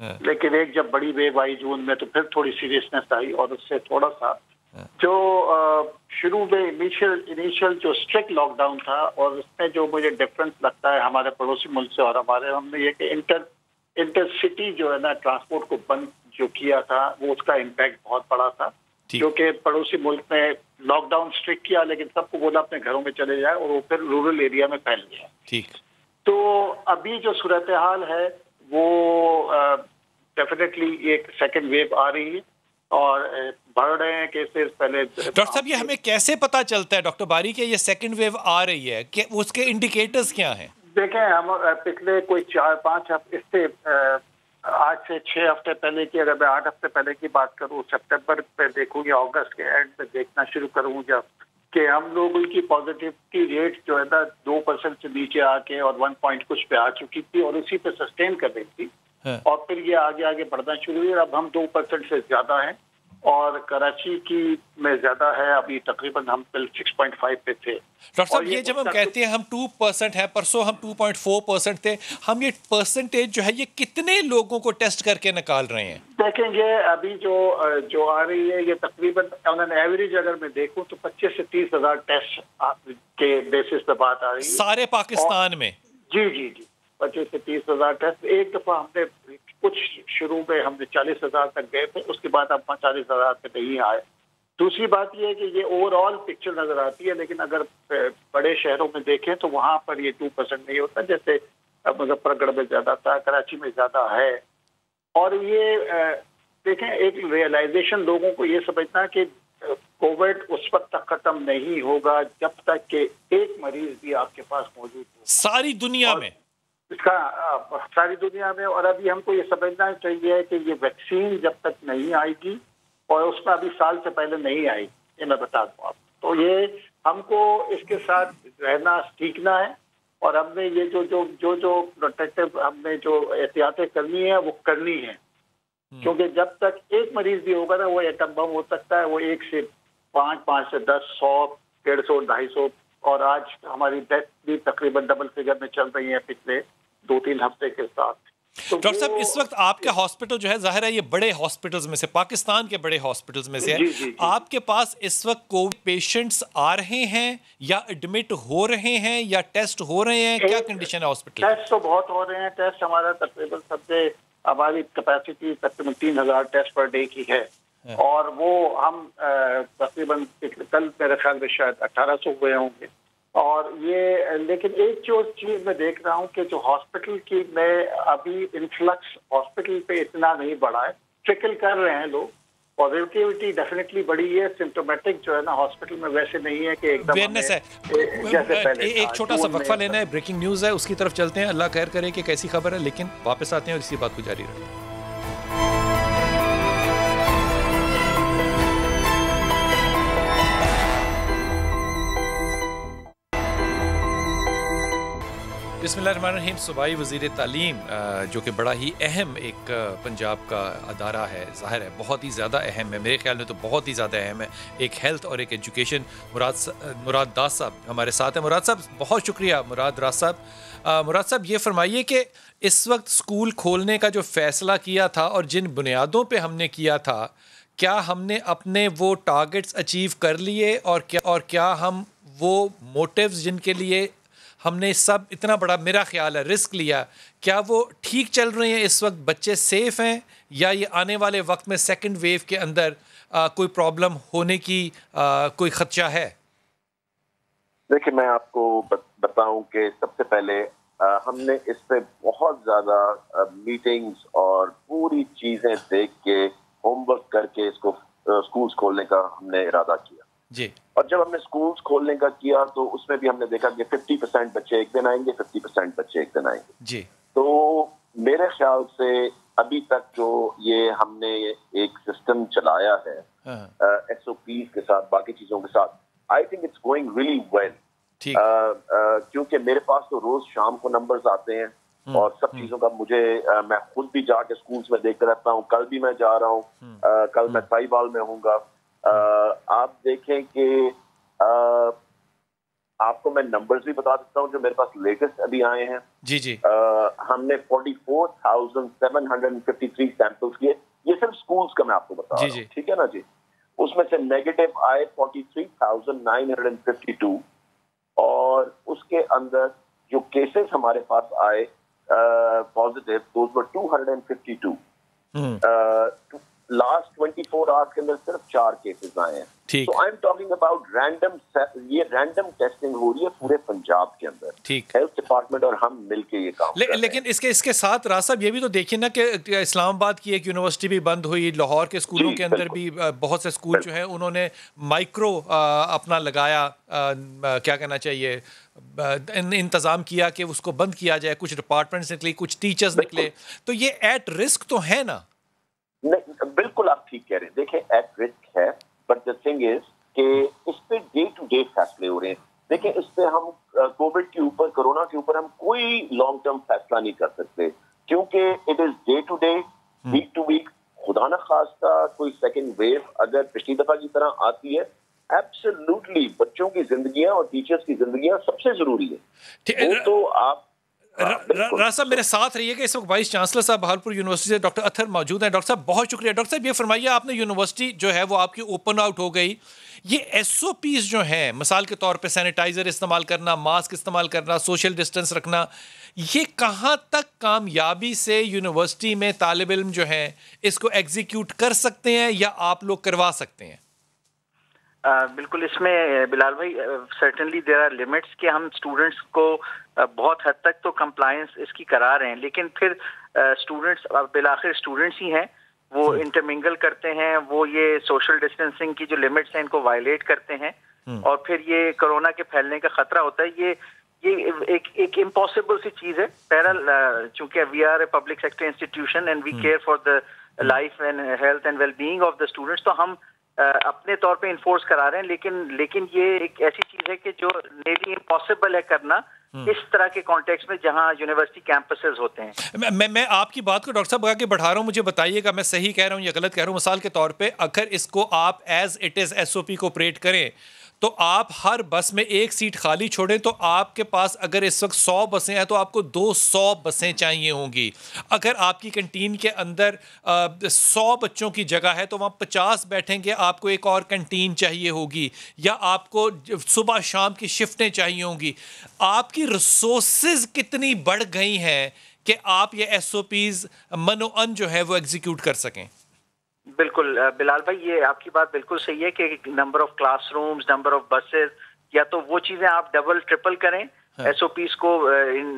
لیکن ایک جب بڑی ویو آئی جون میں تو پھر تھوڑی سیریسنیس آئی، اور اس سے تھوڑا سا جو شروع میں انیشیل جو اسٹرکٹ لاک ڈاؤن تھا، اور اس میں جو مجھے ڈفرنس لگتا ہے ہمارے پڑوسی ملک سے اور ہمارے، ہم نے یہ کہ انٹر سٹی جو ہے نا ٹرانسپورٹ کو بند جو کیا تھا، وہ اس کا امپیکٹ بہت بڑا تھا، کیونکہ پڑوسی ملک میں لاک ڈاؤن اسٹرکٹ کیا لیکن سب کو بولا اپنے گھروں میں چلے جائے، اور وہ پھر رورل ایریا میں پھیل گیا. ٹھیک. تو ابھی جو صورتحال ہے وہ ڈیفینیٹلی ایک سیکنڈ ویو آ رہی ہے اور بڑھ رہے ہیں کیسز. پہلے ڈاکٹر صاحب یہ ہمیں کیسے پتا چلتا ہے ڈاکٹر باری کہ یہ سیکنڈ ویو آ رہی ہے، کہ اس کے انڈیکیٹرز کیا ہیں؟ دیکھیں، ہم پچھلے کوئی 4-5 ہفتے، اس سے آج سے 6 ہفتے پہلے کی، اگر میں 8 ہفتے پہلے کی بات کروں، سپٹمبر پہ دیکھوں یا اگست کے اینڈ میں دیکھنا شروع کروں جب کہ ہم لوگوں کی پازیٹیوٹی ریٹ جو ہے نا 2% سے نیچے آ کے اور 1 پوائنٹ کچھ پہ آ چکی تھی اور اسی پہ سسٹین کر رہی تھی، اور پھر یہ آگے بڑھنا شروع ہوئی. اب ہم 2% سے زیادہ ہیں، اور کراچی کی میں زیادہ ہے، ابھی تقریباً ہم 6.5 پہ تھے. ڈاکٹر صاحب یہ جب ہم کہتے ہیں ہم 2% ہے، پرسوں ہم 2.4% تھے، ہم یہ پرسنٹیج جو ہے یہ کتنے لوگوں کو ٹیسٹ کر کے نکال رہے ہیں؟ دیکھیں گے ابھی جو آ رہی ہے یہ تقریباً آن این ایوریج اگر میں دیکھوں تو 25 سے 30 ہزار ٹیسٹ کے بیسس پہ بات آ رہی ہے سارے پاکستان میں. جی 25 سے 30 ہزار ٹیسٹ. ایک دفعہ ہم نے کچھ شروع میں ہم نے 40 ہزار تک گئے تھے، اس کے بعد اب 40 ہزار تک نہیں آئے. دوسری بات یہ ہے کہ یہ اوور آل پکچر نظر آتی ہے، لیکن اگر بڑے شہروں میں دیکھیں تو وہاں پر یہ 2% نہیں ہوتا، جیسے مظفر گڑھ میں زیادہ تھا، کراچی میں زیادہ ہے. اور یہ دیکھیں ایک ریئلائزیشن لوگوں کو یہ سمجھنا کہ کووڈ اس وقت تک ختم نہیں ہوگا جب تک کہ ایک مریض بھی آپ کے پاس موجود ہو ساری دنیا میں، اس کا ساری دنیا میں. اور ابھی ہم کو یہ سمجھنا چاہیے کہ یہ ویکسین جب تک نہیں آئے گی، اور اس میں ابھی سال سے پہلے نہیں آئی، یہ میں بتا دوں آپ. تو یہ ہم کو اس کے ساتھ رہنا سیکھنا ہے، اور ہم نے یہ جو پروٹیکٹیو ہم نے جو احتیاطیں کرنی ہے وہ کرنی ہے، کیونکہ جب تک ایک مریض بھی ہوگا نا وہ ایٹم بم ہو سکتا ہے، وہ 1 سے 5 سے 10 100 150 250، اور آج ہماری ڈیتھ بھی تقریباً ڈبل فگر میں چل رہی ہیں پچھلے 2-3 ہفتے کے ساتھ. ڈاکٹر صاحب اس وقت آپ کے ہاسپٹل جو ہے ظاہر ہے یہ بڑے ہاسپٹلز میں سے، پاکستان کے بڑے ہاسپٹلز میں سے ہے، آپ کے پاس اس وقت کووڈ پیشنٹس آ رہے ہیں یا ایڈمٹ ہو رہے ہیں یا ٹیسٹ ہو رہے ہیں؟ کیا کنڈیشن ہے ہاسپٹل؟ ٹیسٹ تو بہت ہو رہے ہیں. ٹیسٹ ہمارا تقریباً سب سے ہماری کیپیسٹی تقریباً 3000 ٹیسٹ پر ڈے کی ہے، اور وہ ہم تقریباً کل میرے خیال میں شاید 1800 ہوئے ہوں گے. اور یہ لیکن ایک جو چیز میں دیکھ رہا ہوں کہ جو ہاسپٹل کی میں ابھی انفلکس ہاسپٹل پہ اتنا نہیں بڑھا ہے، ٹرکل کر رہے ہیں لوگ، پازیٹیوٹی ڈیفینیٹلی بڑی ہے، سمپٹومیٹک جو ہے نا ہاسپٹل میں ویسے نہیں ہے کہ ایک دم اویئرنیس ہے. ایک چھوٹا سا وقفہ لینا ہے، بریکنگ نیوز ہے، اس کی طرف چلتے ہیں. اللہ خیر کرے کہ کیسی خبر ہے، لیکن واپس آتے ہیں اور اسی بات کو جاری رکھتے ہیں. بسم اللہ الرحمن الرحیم. صوبائی وزیر تعلیم جو کہ بڑا ہی اہم ایک پنجاب کا ادارہ ہے، ظاہر ہے بہت ہی زیادہ اہم ہے، میرے خیال میں تو بہت ہی زیادہ اہم ہے، ایک ہیلتھ اور ایک ایجوکیشن. مراد داس صاحب ہمارے ساتھ ہیں. مراد صاحب بہت شکریہ. مراد راز صاحب، مراد صاحب یہ فرمائیے کہ اس وقت اسکول کھولنے کا جو فیصلہ کیا تھا اور جن بنیادوں پہ ہم نے کیا تھا، کیا ہم نے اپنے وہ ٹارگٹس اچیو کر لیے، اور کیا ہم وہ موٹیوز جن کے لیے ہم نے سب اتنا بڑا میرا خیال ہے رسک لیا، کیا وہ ٹھیک چل رہے ہیں؟ اس وقت بچے سیف ہیں، یا یہ آنے والے وقت میں سیکنڈ ویو کے اندر کوئی پرابلم ہونے کی کوئی خدشہ ہے؟ دیکھیں میں آپ کو بتاؤں کہ سب سے پہلے ہم نے اس پہ بہت زیادہ میٹنگز اور پوری چیزیں دیکھ کے ہوم ورک کر کے اس کو اسکولز کھولنے کا ہم نے ارادہ کیا جی. اور جب ہم نے اسکولز کھولنے کا کیا تو اس میں بھی ہم نے دیکھا کہ 50% بچے ایک دن آئیں گے، 50% بچے ایک دن آئیں گے جی. تو میرے خیال سے ابھی تک جو یہ ہم نے ایک سسٹم چلایا ہے ایس او پیز کے ساتھ، باقی چیزوں کے ساتھ، I think it's going really well. کیونکہ میرے پاس تو روز شام کو نمبرز آتے ہیں اور سب چیزوں کا میں خود بھی جا کے اسکولس میں دیکھتا رہتا ہوں. کل بھی میں جا رہا ہوں، کل میں سائی بال میں ہوں گا. آپ دیکھیں کہ آپ کو میں نمبرز بھی بتا دیتا ہوں جو میرے پاس لیٹسٹ ابھی آئے ہیں. جی جی. ہم نے 44,753 سیمپلز کیے. یہ صرف اسکولس کا میں آپ کو بتا رہا ہوں, ٹھیک ہے نا جی. اس میں سے نیگیٹو آئے 43,952 اور اس کے اندر جو کیسز ہمارے پاس آئے positive those were 252. Last 24 hours کے اندر صرف 4 کیسز آئے ہیں. So I'm talking about یہ رینڈم ٹیسٹنگ ہو رہی ہے پورے پنجاب کے اندر. ہیلتھ ڈپارٹمنٹ اور ہم مل کے یہ کام کر رہے ہیں. لیکن اس کے ساتھ راز صاحب یہ بھی تو دیکھیے نا کہ اسلام آباد کی ایک یونیورسٹی بھی بند ہوئی, لاہور کے اسکولوں کے اندر بھی بہت سے اسکول جو ہیں انہوں نے مائکرو اپنا لگایا, کیا کہنا چاہیے, انتظام کیا کہ اس کو بند کیا جائے. کچھ ڈپارٹمنٹس نکلی, کچھ ٹیچرز نکلے, تو یہ ایٹ رسک تو ہے نا. نہیں بالکل آپ ٹھیک کہہ رہے ہیں. دیکھیں ایٹ رسک ہے, بٹ دا تھنگ از کہ اس پہ ڈے ٹو ڈے فیصلے ہو رہے ہیں. دیکھیں اس پہ ہم کووڈ کے اوپر, کورونا کے اوپر ہم کوئی لانگ ٹرم فیصلہ نہیں کر سکتے کیونکہ it is day to day, week to week. خدا نہ خواستہ کوئی سیکنڈ ویو اگر پچھلی دفعہ کی طرح آتی ہے, ایبسلیوٹلی بچوں کی زندگیاں اور ٹیچرز کی زندگیاں سب سے ضروری ہے. تو آپ راز صاحب میرے ساتھ رہیے کہ اس وقت وائس چانسلر صاحب بہاولپور یونیورسٹی سے ڈاکٹر اطہر موجود ہیں. ڈاکٹر صاحب بہت شکریہ. ڈاکٹر صاحب یہ فرمائیے, آپ نے یونیورسٹی جو ہے وہ آپ کی اوپن آؤٹ ہو گئی, یہ ایس او پیز جو ہیں مثال کے طور پہ سینیٹائزر استعمال کرنا, ماسک استعمال کرنا, سوشل ڈسٹینس رکھنا, یہ کہاں تک کامیابی سے یونیورسٹی میں طالب علم جو ہیں اس کو ایگزیکیوٹ کر سکتے ہیں یا آپ لوگ کروا سکتے ہیں؟ بالکل, اس میں بلال بھائی سرٹنلی دیر آر لمٹس کہ ہم اسٹوڈنٹس کو بہت حد تک تو کمپلائنس اس کی کرا رہے ہیں, لیکن پھر اسٹوڈنٹس بالآخر اسٹوڈنٹس ہی ہیں, وہ انٹرمنگل کرتے ہیں, وہ یہ سوشل ڈسٹینسنگ کی جو لمٹس ہیں ان کو وائلیٹ کرتے ہیں, اور پھر یہ کرونا کے پھیلنے کا خطرہ ہوتا ہے. یہ ایک امپاسبل سی چیز ہے. چونکہ we are a public sector institution and we care for the life and health and well being of the students, تو ہم اپنے طور پہ انفورس کرا رہے ہیں, لیکن یہ ایک ایسی چیز ہے کہ جو نیرلی امپاسبل ہے کرنا اس طرح کے کانٹیکس میں جہاں یونیورسٹی کیمپسز ہوتے ہیں. میں آپ کی بات کو ڈاکٹر صاحب آگے بڑھا رہا ہوں, مجھے بتائیے گا میں صحیح کہہ رہا ہوں یا غلط کہہ رہا ہوں. مثال کے طور پہ اگر اس کو آپ as it is S O P کو آپریٹ کریں تو آپ ہر بس میں ایک سیٹ خالی چھوڑیں تو آپ کے پاس اگر اس وقت 100 بسیں ہیں تو آپ کو 200 بسیں چاہیے ہوں گی. اگر آپ کی کنٹین کے اندر 100 بچوں کی جگہ ہے تو وہاں 50 بیٹھیں گے, آپ کو ایک اور کنٹین چاہیے ہوگی, یا آپ کو صبح شام کی شفٹیں چاہیے ہوں گی. آپ کی ریسورسز کتنی بڑھ گئی ہیں کہ آپ یہ ایس او پیز من و ان جو ہے وہ ایگزیکیوٹ کر سکیں. بالکل بلال بھائی, یہ آپ کی بات بالکل صحیح ہے کہ number of class rooms, number of buses, یا تو وہ چیزیں آپ ڈبل ٹرپل کریں ایس او پیز کو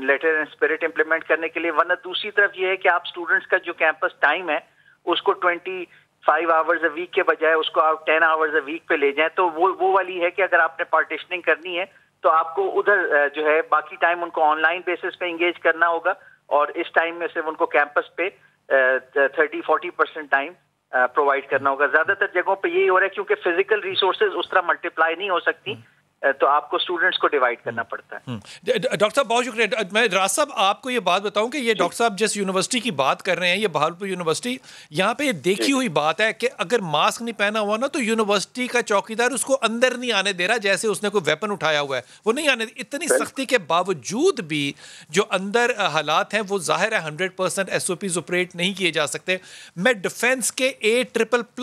لیٹر اینڈ اسپرٹ امپلیمنٹ کرنے کے لیے, ورنہ دوسری طرف یہ ہے کہ آپ اسٹوڈنٹس کا جو کیمپس ٹائم ہے اس کو 25 آورز اے ویک کے بجائے اس کو آپ 10 آورز اے ویک پہ لے جائیں. تو وہ والی ہے کہ اگر آپ نے پارٹیشننگ کرنی ہے تو آپ کو ادھر جو ہے باقی ٹائم ان کو آن لائن بیسس پہ انگیج کرنا ہوگا, اور اس ٹائم میں صرف ان کو کیمپس پہ 30-40% ٹائم پرووائڈ کرنا ہوگا. زیادہ تر جگہوں پہ یہی ہو رہا ہے کیونکہ فزیکل ریسورسز اس طرح ملٹیپلائی نہیں ہو سکتی, تو آپ کو اسٹوڈنٹس کو ڈیوائڈ کرنا پڑتا ہے. ڈاکٹر صاحب بہت شکریہ. میں راز صاحب آپ کو یہ بات بتاؤں کہ یہ ڈاکٹر صاحب جس یونیورسٹی کی بات کر رہے ہیں, یہ بہاولپور یونیورسٹی, یہاں پہ یہ دیکھی ہوئی بات ہے کہ اگر ماسک نہیں پہنا ہوا نا تو یونیورسٹی کا چوکیدار اس کو اندر نہیں آنے دے رہا, جیسے اس نے کوئی ویپن اٹھایا ہوا ہے, وہ نہیں آنے. اتنی سختی کے باوجود بھی جو اندر حالات ہیں وہ ظاہر ہے 100% ایس او پیز آپریٹ نہیں کیے جا سکتے. میں ڈیفینس کے A++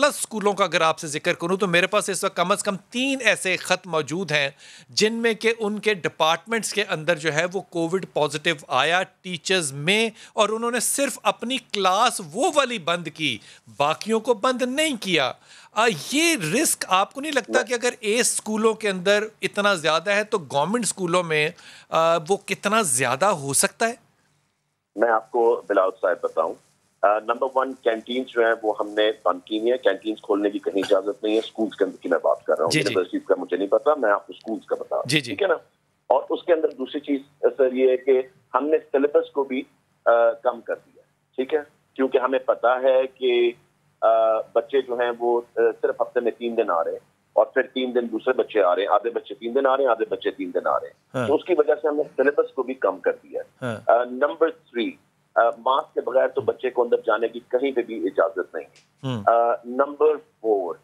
اسکولوں کا اگر آپ سے ذکر کروں تو میرے پاس اس وقت کم از کم 3 ایسے خط موجود ہیں جن میں کہ ان کے ڈپارٹمنٹس کے اندر جو ہے وہ کووڈ پازیٹیو آیا ٹیچرز میں, اور انہوں نے صرف اپنی کلاس وہ والی بند کی, باقیوں کو بند نہیں کیا. یہ رسک آپ کو نہیں لگتا کہ اگر اسکولوں کے اندر اتنا زیادہ ہے تو گورنمنٹ اسکولوں میں وہ کتنا زیادہ ہو سکتا ہے؟ میں آپ کو بلال صاحب بتاؤں, نمبر 1 کینٹینز جو ہیں وہ ہم نے بند کی ہیں. کینٹینز کھولنے کی کہیں اجازت نہیں ہے. اسکولس کے اندر کی میں بات کر رہا ہوں, یونیورسٹیز کا مجھے نہیں پتا, میں آپ کو اسکولس کا بتا رہا ہوں, ٹھیک ہے نا. اور اس کے اندر دوسری چیز سر یہ ہے کہ ہم نے سلیبس کو بھی کم کر دیا, ٹھیک ہے, کیونکہ ہمیں پتا ہے کہ بچے جو ہیں وہ صرف ہفتے میں 3 دن آ رہے ہیں, اور پھر 3 دن دوسرے بچے آ رہے ہیں, آدھے بچے 3 دن آ رہے ہیں, آدھے بچے 3 دن آ رہے ہیں. تو اس کی وجہ سے ہم نے سلیبس کو بھی کم کر دیا ہے. نمبر 3 ماسک کے بغیر تو بچے کو اندر جانے کی کہیں پہ بھی اجازت نہیں. نمبر 4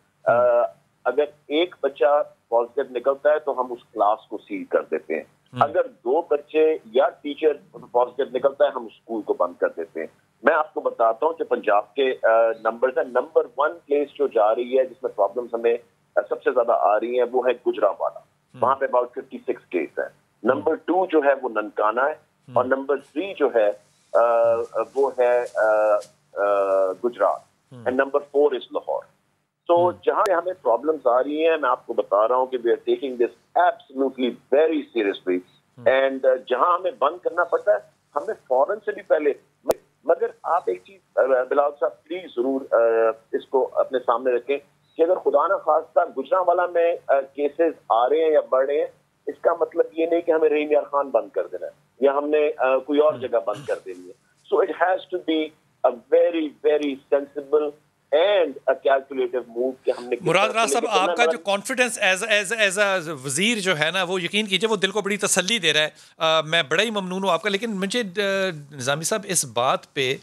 اگر ایک بچہ پازیٹیو نکلتا ہے تو ہم اس کلاس کو سیل کر دیتے ہیں. اگر 2 بچے یا ٹیچر پازیٹیو نکلتا ہے ہم اسکول کو بند کر دیتے ہیں. میں آپ کو بتاتا ہوں کہ پنجاب کے نمبرز ہیں. نمبر 1 پلیس جو جا رہی ہے جس میں پرابلمس ہمیں سب سے زیادہ آ رہی ہیں وہ ہے گجرانوالہ. وہاں پہ اباؤٹ 56 کیس ہیں. نمبر 2 جو ہے وہ ننکانہ ہے, اور نمبر 3 جو ہے وہ ہے گجرات, اینڈ نمبر 4 از لاہور. تو جہاں ہمیں پرابلمس آ رہی ہیں میں آپ کو بتا رہا ہوں کہ we are taking this absolutely very seriously, and جہاں ہمیں بند کرنا پڑتا ہے ہمیں فوراً سے بھی پہلے. مگر آپ ایک چیز بلال صاحب پلیز ضرور اس کو اپنے سامنے رکھیں کہ اگر خدا نہ خواستہ گجرانوالہ میں کیسز آ رہے ہیں یا بڑھ رہے ہیں, اس کا مطلب یہ نہیں کہ ہمیں رحیم یار خان بند کر دینا ہے یا ہم نے کوئی اور جگہ بند کر دینی ہے. So it has to be a very very sensible and a calculative move کہ ہم نے. مراد راز صاحب آپ کا جو کانفیڈنس ایز اے وزیر جو ہے نا وہ یقین کیجیے وہ دل کو بڑی تسلی دے رہا ہے. میں بڑا ہی ممنون ہوں آپ کا, لیکن مجھے نظامی صاحب اس بات پہ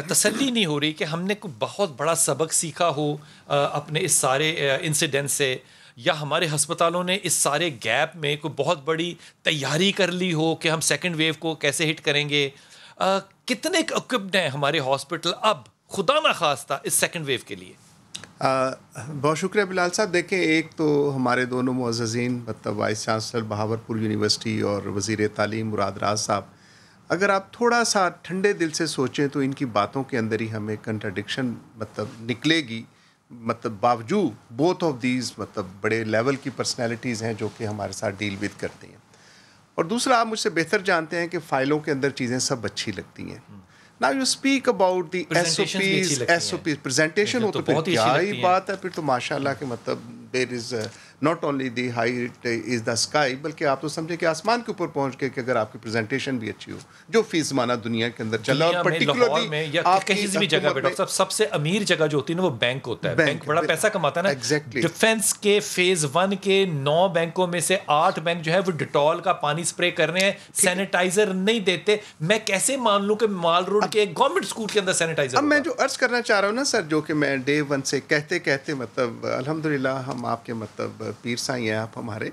تسلی نہیں ہو رہی کہ ہم نے کوئی بہت بڑا سبق سیکھا ہو اپنے اس سارے انسیڈنٹ سے, یا ہمارے ہسپتالوں نے اس سارے گیپ میں کوئی بہت بڑی تیاری کر لی ہو کہ ہم سیکنڈ ویو کو کیسے ہٹ کریں گے. کتنے اکوپڈ ہیں ہمارے ہاسپٹل اب خدا نہ خواستہ اس سیکنڈ ویو کے لیے؟ بہت شکریہ بلال صاحب. دیکھیں ایک تو ہمارے دونوں معززین مطلب وائس چانسلر بہاولپور یونیورسٹی اور وزیر تعلیم مراد راز صاحب, اگر آپ تھوڑا سا ٹھنڈے دل سے سوچیں تو ان کی باتوں کے اندر ہی ہمیں کنٹراڈکشن مطلب نکلے گی. مطلب باوجود بوتھ آف دیز مطلب بڑے لیول کی پرسنالٹیز ہیں جو کہ ہمارے ساتھ ڈیل وتھ کرتے ہیں. اور دوسرا آپ مجھ سے بہتر جانتے ہیں کہ فائلوں کے اندر چیزیں سب اچھی لگتی ہیں. Now you speak about the SOPs, presentation ہو تو پھر کیا ہی بات ہے, پھر تو ماشاء اللہ کہ مطلب there is not only the height is the sky, بلکہ آپ تو سمجھیں کہ آسمان کے اوپر پہنچ کے کہ اگر آپ کی پریزنٹیشن بھی اچھی ہو جو فی زمانہ دنیا کے اندر چلا, اور پرٹیکولرلی آپ کسی بھی جگہ پہ ڈاکٹر صاحب سب سے امیر جگہ جو ہوتی ہے نا وہ بینک ہوتا ہے. بینک بڑا پیسہ کماتا ہے نا. ایگزیکٹلی ڈیفینس کے فیز 1 کے 9 بینکوں میں سے 8 بینک جو ہے وہ ڈیٹول کا پانی اسپرے کر رہے ہیں, سینیٹائزر نہیں دیتے. میں کیسے مان لوں کہ مال روڈ کے گورنمنٹ اسکول کے اندر سینیٹائزر. اب میں جو عرض کرنا چاہ رہا ہوں نا سر, جو کہ میں ڈے 1 سے کہتے مطلب الحمدللہ ہم آپ کے مطلب پیر سائی ہیں آپ ہمارے,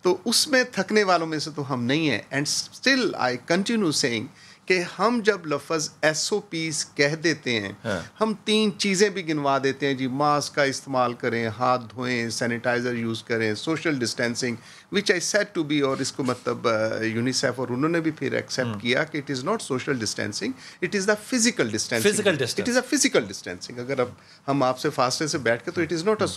تو اس میں تھکنے والوں میں سے تو ہم نہیں ہیں. And still I continue seeing کہ ہم جب لفظ SOPs کہہ دیتے ہیں ہم 3 چیزیں بھی گنوا دیتے ہیں جی, ماسک کا استعمال کریں, ہاتھ دھوئیں, سینیٹائزر یوز کریں, social distancing which I said to be, اور اس کو مطلب یونیسیف اور انہوں نے بھی پھر ایکسیپٹ کیا کہ it is not social distancing, it is the physical distancing. It is a physical distancing. اگر اب ہم آپ سے فاصلے سے بیٹھ کے تو it is not a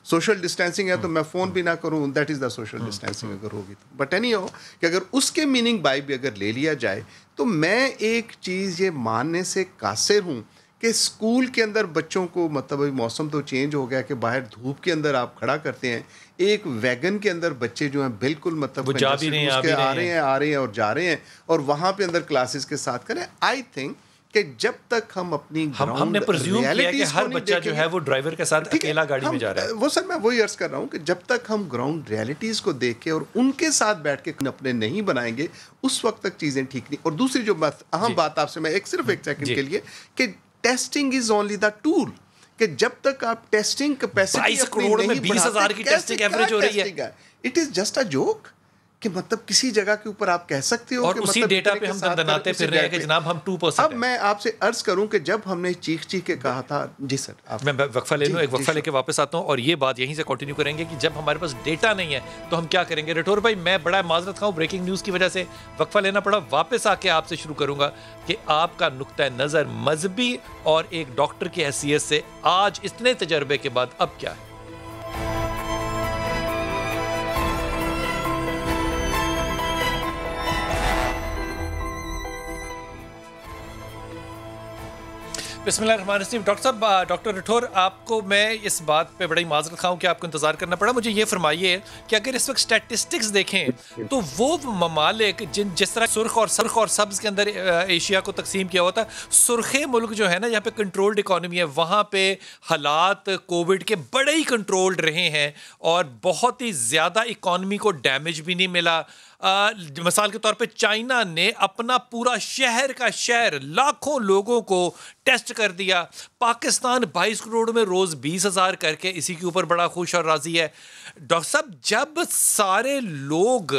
social distancing ہے, تو میں فون بھی نہ کروں, that is the social distancing اگر ہوگی تو. بٹ اینی ہو کہ اگر اس کے میننگ بائی بھی اگر لے لیا جائے تو میں ایک چیز یہ ماننے سے قاصر ہوں کہ اسکول کے اندر بچوں کو مطلب ابھی موسم تو چینج ہو گیا کہ باہر دھوپ کے اندر آپ کھڑا کرتے ہیں, ایک ویگن کے اندر بچے جو ہیں بالکل مطلب آ رہے ہیں اور جا رہے ہیں, اور وہاں پہ اندر کلاسز کے ساتھ کریں. آئی تھنک کہ جب تک ہم اپنی ہم نے پرزیوم کیا کہ ہر بچہ جو ہے وہ ڈرائیور کے ساتھ اکیلا گاڑی میں جا رہا ہے. وہ سر میں وہی عرض کر رہا ہوں کہ جب تک ہم گراؤنڈ ریئلٹیز کو دیکھ کے اور ان کے ساتھ بیٹھ کے اپنے نہیں بنائیں گے اس وقت تک چیزیں ٹھیک نہیں. اور دوسری جو اہم بات آپ سے میں صرف ایک سیکنڈ کے لیے کہ testing is only the tool, کہ جب تک آپ ٹیسٹنگ کیپیسٹی 22 کروڑ میں 20,000 کی ٹیسٹنگ ایوریج ہو رہی ہے, it is just a joke. کہ مطلب کسی جگہ کے اوپر آپ کہہ سکتے ہو اور اسی ڈیٹا پہ ہم دندناتے پھر رہے ہیں کہ جناب ہم 2%. اب میں آپ سے عرض کروں کہ جب ہم نے چیخ کے کہا تھا, جی سر میں وقفہ لے لوں, ایک وقفہ لے کے واپس آتا ہوں اور یہ بات یہیں سے کنٹینیو کریں گے کہ جب ہمارے پاس ڈیٹا نہیں ہے تو ہم کیا کریں گے. رٹور بھائی میں بڑا معذرت خواہ ہوں, بریکنگ نیوز کی وجہ سے وقفہ لینا پڑا. واپس آ کے آپ سے شروع کروں گا کہ آپ کا نقطہ نظر مذہبی اور ایک ڈاکٹر کی حیثیت سے آج اتنے تجربے کے بعد اب کیا ہے. بسم اللہ الرحمن الرحیم. ڈاکٹر صاحب, ڈاکٹر رٹھور, آپ کو میں اس بات پہ بڑی معذرت خواہ ہوں کہ آپ کو انتظار کرنا پڑا. مجھے یہ فرمائیے کہ اگر اس وقت اسٹیٹسٹکس دیکھیں تو وہ ممالک جس طرح سرخ اور سبز کے اندر ایشیا کو تقسیم کیا ہوا تھا, سرخے ملک جو ہے نا جہاں پہ کنٹرولڈ اکانومی ہے, وہاں پہ حالات کووڈ کے بڑے ہی کنٹرولڈ رہے ہیں اور بہت ہی زیادہ اکانومی کو ڈیمیج بھی نہیں ملا. مثال کے طور پہ چائنا نے اپنا پورا شہر کا شہر لاکھوں لوگوں کو ٹیسٹ کر دیا. پاکستان 22 کروڑ میں روز 20,000 کر کے اسی کے اوپر بڑا خوش اور راضی ہے. ڈاکٹر صاحب جب سارے لوگ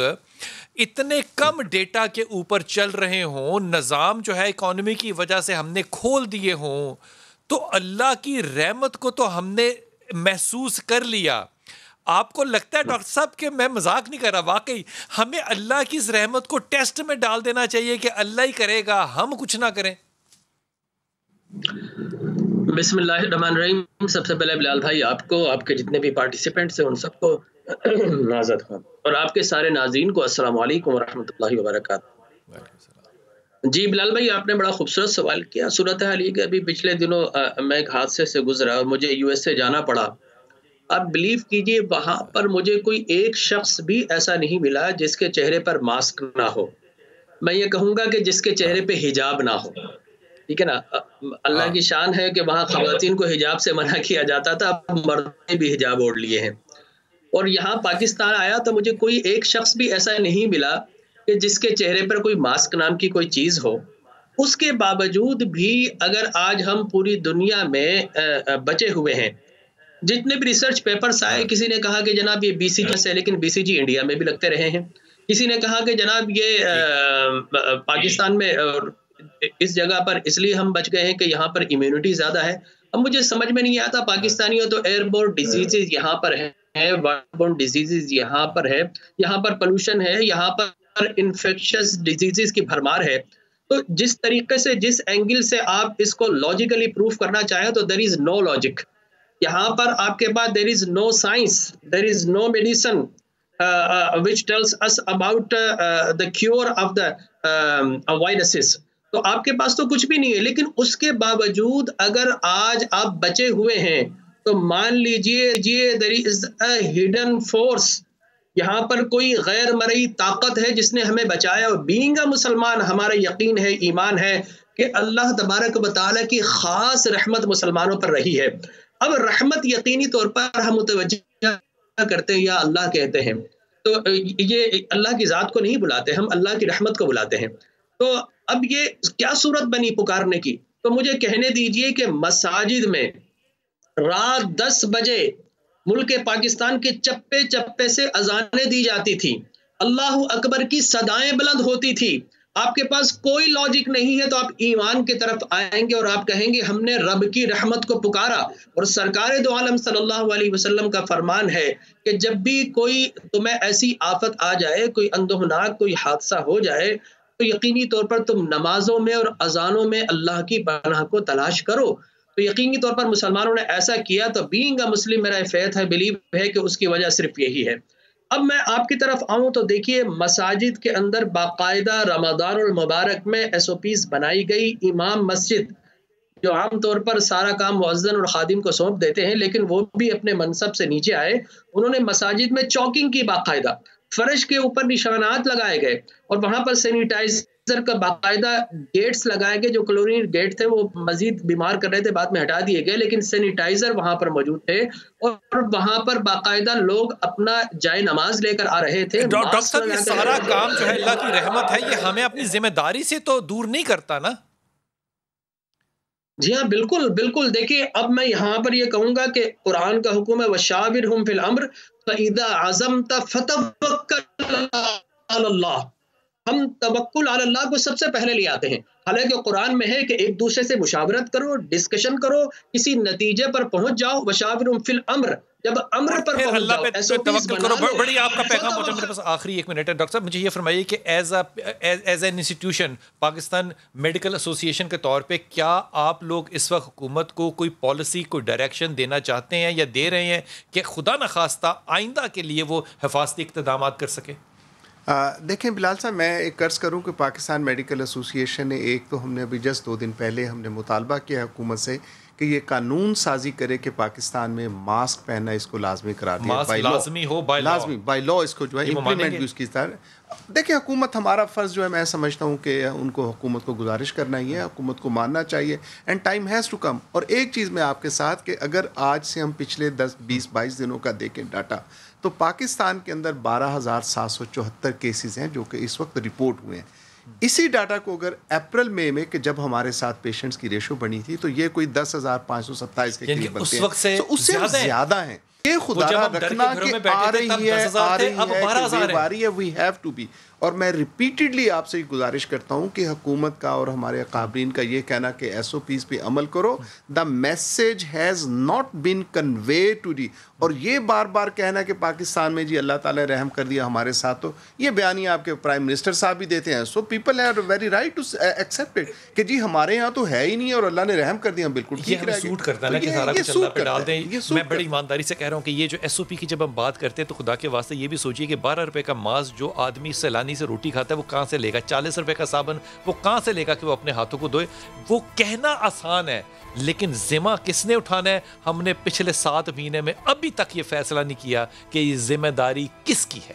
اتنے کم ڈیٹا کے اوپر چل رہے ہوں, نظام جو ہے اکانومی کی وجہ سے ہم نے کھول دیے ہوں, تو اللہ کی رحمت کو تو ہم نے محسوس کر لیا. آپ کو لگتا ہے ڈاکٹر صاحب کہ میں مذاق نہیں کر رہا, واقعی ہمیں اللہ کی اس رحمت کو ٹیسٹ میں ڈال دینا چاہیے کہ اللہ ہی کرے گا, ہم کچھ نہ کریں؟ بسم اللہ الرحمن الرحیم. سب سے پہلے بلال بھائی آپ کو, آپ کے جتنے بھی پارٹیسپینٹس ہیں ان سب کو نازت ہوں, اور آپ کے سارے ناظرین کو السلام علیکم ورحمۃ اللہ وبرکاتہ. جی بلال بھائی آپ نے بڑا خوبصورت سوال کیا. صورتحال یہ کہ ابھی پچھلے دنوں میں ایک حادثے سے گزرا اور مجھے یو ایس اے جانا پڑا. آپ بلیو کیجئے وہاں پر مجھے کوئی ایک شخص بھی ایسا نہیں ملا جس کے چہرے پر ماسک نہ ہو. میں یہ کہوں گا کہ جس کے چہرے پہ حجاب نہ ہو. ٹھیک ہے نا, اللہ کی شان ہے کہ وہاں خواتین کو حجاب سے منع کیا جاتا تھا, اب مرد نے بھی حجاب اوڑھ لیے ہیں. اور یہاں پاکستان آیا تو مجھے کوئی ایک شخص بھی ایسا نہیں ملا کہ جس کے چہرے پر کوئی ماسک نام کی کوئی چیز ہو. اس کے باوجود بھی اگر آج ہم پوری دنیا میں بچے ہوئے ہیں, جتنے بھی ریسرچ پیپرز آئے, کسی نے کہا کہ جناب یہ BCG ہے, لیکن BCG انڈیا میں بھی لگتے رہے ہیں. کسی نے کہا کہ جناب یہ پاکستان میں اس جگہ پر اس لیے ہم بچ گئے ہیں کہ یہاں پر امیونٹی زیادہ ہے. اب مجھے سمجھ میں نہیں آتا, پاکستانیوں تو ایئر بورن ڈیزیزز یہاں پر ہے, وائر بورن ڈیزیزز یہاں پر ہے, یہاں پر پولوشن ہے, یہاں پر انفیکشس ڈیزیزز کی بھرمار ہے. تو جس طریقے سے, جس اینگل سے آپ اس کو لاجیکلی پروف کرنا چاہیں تو دیر از نو لاجک. یہاں پر آپ کے پاس there is no science, there is no medicine which tells us about the cure of the viruses. تو آپ کے پاس تو کچھ بھی نہیں ہے, لیکن اس کے باوجود اگر آج آپ بچے ہوئے ہیں تو مان لیجئے there is a hidden force. یہاں پر کوئی غیر مرئی طاقت ہے جس نے ہمیں بچایا. اور بینگ اے مسلمان ہمارا یقین ہے, ایمان ہے کہ اللہ تبارک و تعالیٰ کی خاص رحمت مسلمانوں پر رہی ہے. اب رحمت یقینی طور پر ہم متوجہ کرتے ہیں یا اللہ کہتے ہیں, تو یہ اللہ کی ذات کو نہیں بلاتے, ہم اللہ کی رحمت کو بلاتے ہیں. تو اب یہ کیا صورت بنی پکارنے کی؟ تو مجھے کہنے دیجئے کہ مساجد میں رات 10 بجے ملک پاکستان کے چپے چپے سے اذانیں دی جاتی تھی, اللہ اکبر کی صدائیں بلند ہوتی تھی. آپ کے پاس کوئی لاجک نہیں ہے تو آپ ایمان کی طرف آئیں گے اور آپ کہیں گے ہم نے رب کی رحمت کو پکارا. اور سرکار دو عالم صلی اللہ علیہ وسلم کا فرمان ہے کہ جب بھی کوئی تمہیں ایسی آفت آ جائے, کوئی اندوہناک کوئی حادثہ ہو جائے, تو یقینی طور پر تم نمازوں میں اور اذانوں میں اللہ کی پناہ کو تلاش کرو. تو یقینی طور پر مسلمانوں نے ایسا کیا. تو بینگ اے مسلم میرا فیتھ ہے, بلیو ہے کہ اس کی وجہ صرف یہی ہے. اب میں آپ کی طرف آؤں تو دیکھیے مساجد کے اندر باقاعدہ رمضان المبارک میں SOPs بنائی گئی. امام مسجد جو عام طور پر سارا کام مؤذن اور خادم کو سونپ دیتے ہیں, لیکن وہ بھی اپنے منصب سے نیچے آئے, انہوں نے مساجد میں چوکنگ کی, باقاعدہ فرش کے اوپر نشانات لگائے گئے, اور وہاں پر سینیٹائزر کا باقاعدہ گیٹس لگائے گئے. جو کلورین گیٹ تھے وہ مزید بیمار کر رہے تھے, بعد میں ہٹا دیے گئے, لیکن سینیٹائزر وہاں پر موجود تھے, اور وہاں پر باقاعدہ لوگ اپنا جائے نماز لے کر آ رہے تھے. ڈاکٹر صاحب یہ سارا کام جو ہے اللہ کی رحمت ہے, یہ ہمیں اپنی ذمہ داری سے تو دور نہیں کرتا نا؟ جی ہاں بالکل بالکل. دیکھیے اب میں یہاں پر یہ کہوں گا کہ قرآن کا حکم ہے وَشَاوِرْهُمْ فِي الْأَمْرِ فَإِذَا عَزَمْتَ فَتَوَكَّلْ عَلَى اللَّهِ. ہم توکل علی اللہ کو سب سے پہلے لے آتے ہیں, حالانکہ قرآن میں ہے کہ ایک دوسرے سے مشاورت کرو, ڈسکشن کرو, کسی نتیجے پر پہنچ جاؤ. وَشَاوِرْهُمْ فِي الْأَمْرِ, جب امر پر پہنچ جاؤ توکل کرو. بڑی آپ کا پیغام ہوتا ہے. میرے پاس آخری 1 منٹ ہے. ڈاکٹر صاحب مجھے یہ فرمائیے کہ as an institution Pakistan medical ایسوسی ایشن کے طور پہ کیا آپ لوگ اس وقت حکومت کو کوئی پالیسی, کوئی ڈائریکشن دینا چاہتے ہیں یا دے رہے ہیں کہ خدا نخواستہ آئندہ کے لیے وہ حفاظتی اقتدامات کر سکے؟ دیکھیں بلال صاحب, میں ایک عرض کروں کہ پاکستان میڈیکل ایسوسی ایشن نے ایک تو ہم نے ابھی جسٹ 2 دن پہلے ہم نے مطالبہ کیا حکومت سے کہ یہ قانون سازی کرے کہ پاکستان میں ماسک پہننا اس کو لازمی قرار دیا، لازمی ہو لازمی بائی لا اس کو جو ہے امپلیمنٹ بھی اس کی طرح۔ دیکھیں حکومت، ہمارا فرض جو ہے میں سمجھتا ہوں کہ ان کو حکومت کو گزارش کرنا ہی ہے، حکومت کو ماننا چاہیے، and time has to come. اور ایک چیز میں آپ کے ساتھ کہ اگر آج سے ہم پچھلے 10 20 22 دنوں کا دیکھیں ڈاٹا، تو پاکستان کے اندر 12,774 کیسز ہیں جو کہ اس وقت رپورٹ ہوئے ہیں۔ اسی ڈاٹا کو اگر اپریل مئی میں کہ جب ہمارے ساتھ پیشنٹس کی ریشو بڑھی تھی تو یہ کوئی 10,527 کے قریب بنتے ہیں، اس سے زیادہ ہیں۔ یہ خدا رکھنا کہ آ رہی ہے، وی ہیو ٹو بی۔ اور میں ریپیٹڈلی آپ سے گزارش کرتا ہوں کہ حکومت کا اور ہمارے قابلین کا یہ کہنا کہ ایس او پیز پہ عمل کرو، the message has not been conveyed to the, اور یہ بار بار کہنا کہ پاکستان میں جی اللہ تعالیٰ نے رحم کر دیا ہمارے ساتھ، تو یہ بیانیہ آپ کے پرائم منسٹر صاحب بھی دیتے ہیں، so people have very right to accept it کہ جی ہمارے یہاں تو ہے ہی نہیں اور اللہ نے رحم کر دیا، بالکل ٹھیک ہے، سوٹ کرتا ہے کہ سارا کچھ اللہ پہ ڈال دیں۔ میں بڑی ایمانداری سے کہہ رہا ہوں کہ یہ جو ایس او پی کی جب ہم بات کرتے ہیں تو خدا کے واسطے یہ بھی سوچیے کہ 12 روپے کا ماس جو آدمی سیلانی سے روٹی کھاتا ہے وہ کہاں سے لے گا، 40 روپے کا صابن وہ کہاں سے لے گا کہ وہ اپنے ہاتھوں کو دھوئے۔ وہ کہنا آسان ہے لیکن ذمہ کس نے اٹھانا ہے؟ ہم نے پچھلے 7 مہینے میں ابھی تک یہ فیصلہ نہیں کیا کہ یہ ذمہ داری کس کی ہے۔